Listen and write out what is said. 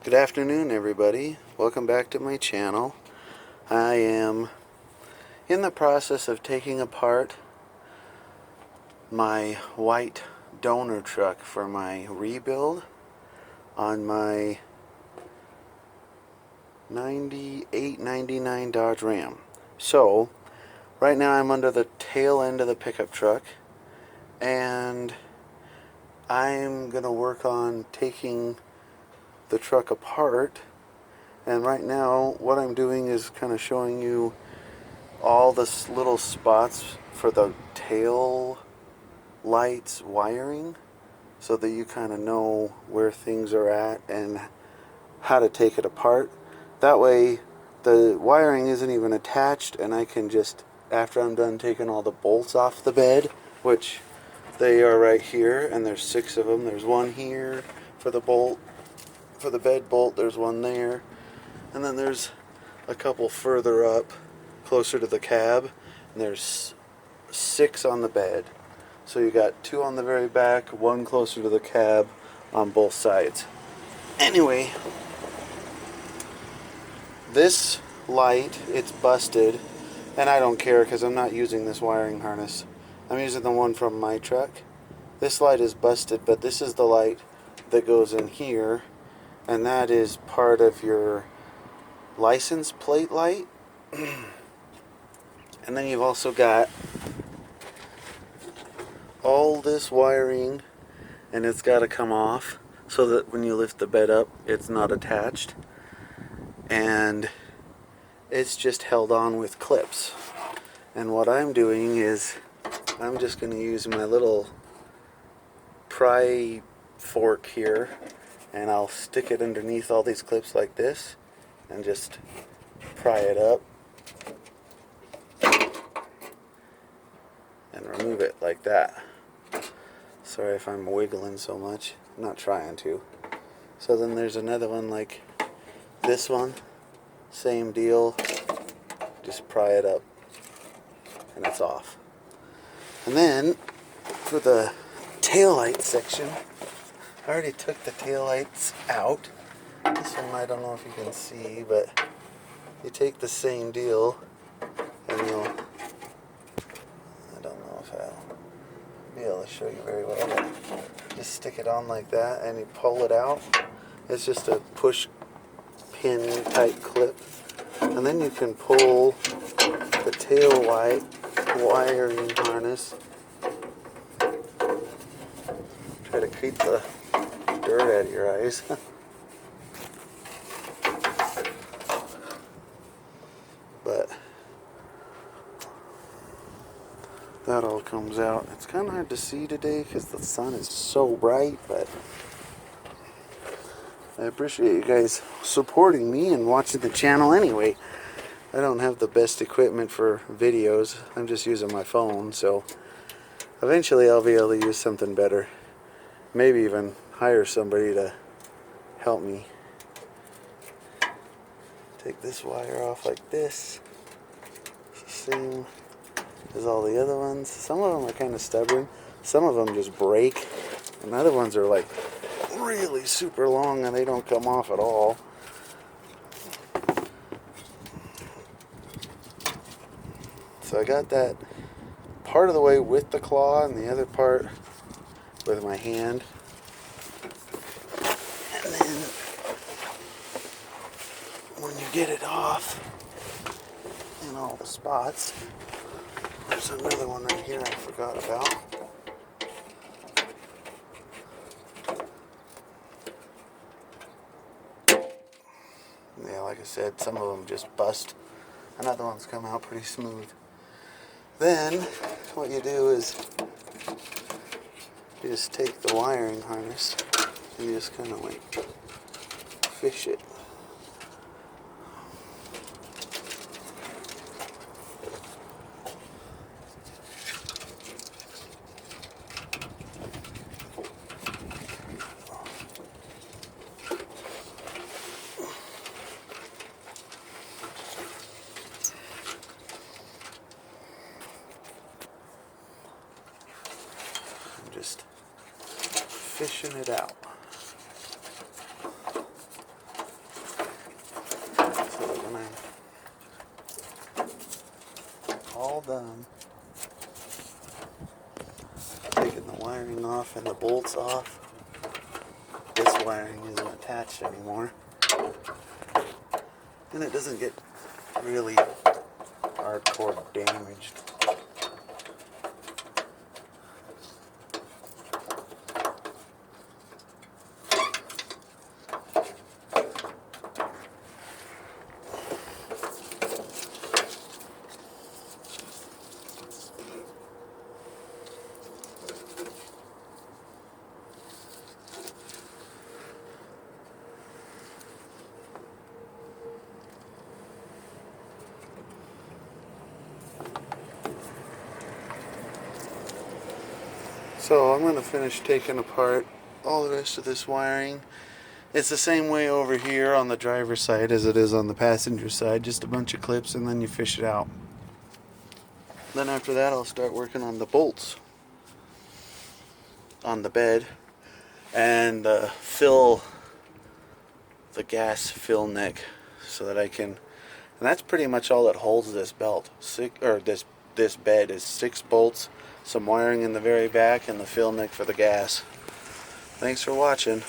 Good afternoon, everybody. Welcome back to my channel. I am in the process of taking apart my white donor truck for my rebuild on my 98-99 Dodge Ram. So, right now I'm under the tail end of the pickup truck, and I'm going to work on taking the truck apart. And right now what I'm doing is kind of showing you all the little spots for the tail lights wiring, so that you kind of know where things are at and how to take it apart. That way the wiring isn't even attached, and I can just, after I'm done taking all the bolts off the bed, which they are right here, and there's 6 of them. There's one here for the bolt, for the bed bolt, there's one there, and then there's a couple further up closer to the cab, and there's 6 on the bed. So you got 2 on the very back, 1 closer to the cab on both sides. Anyway, this light, it's busted, and I don't care because I'm not using this wiring harness. I'm using the one from my truck. This light is busted, but this is the light that goes in here, and that is part of your license plate light. And then you've also got all this wiring, and it's got to come off so that when you lift the bed up it's not attached, and it's just held on with clips. And what I'm doing is I'm just going to use my little pry fork here, and I'll stick it underneath all these clips like this and just pry it up and remove it like that. Sorry if I'm wiggling so much, I'm not trying to. So then there's another one like this one, same deal, just pry it up and it's off. And then for the taillight section, I already took the taillights out. This one I don't know if you can see, but you take the same deal and you'll, I don't know if I'll be able to show you very well, but just stick it on like that and you pull it out. It's just a push pin type clip, and then you can pull the tail light wiring harness. Try to keep the dirt out of your eyes. But that all comes out. It's kind of hard to see today because the sun is so bright, but I appreciate you guys supporting me and watching the channel anyway. I don't have the best equipment for videos. I'm just using my phone, so eventually I'll be able to use something better. Maybe even hire somebody to help me. Take this wire off like this. It's the same as all the other ones. Some of them are kind of stubborn. Some of them just break. And other ones are like really super long and they don't come off at all. So I got that part of the way with the claw and the other part with my hand. And then when you get it off in all the spots, there's another one right here I forgot about. Yeah, like I said, some of them just bust, and other ones come out pretty smooth. Then what you do is you just take the wiring harness and you just kind of like fish it. Just fishing it out. taken the wiring off and the bolts off. This wiring isn't attached anymore. And it doesn't get really hardcore damaged. So I'm going to finish taking apart all the rest of this wiring. It's the same way over here on the driver's side as it is on the passenger side. Just a bunch of clips and then you fish it out. Then after that I'll start working on the bolts on the bed and fill the gas fill neck so that I can, and that's pretty much all that holds this belt. This bed is 6 bolts, some wiring in the very back, and the fill neck for the gas. Thanks for watching.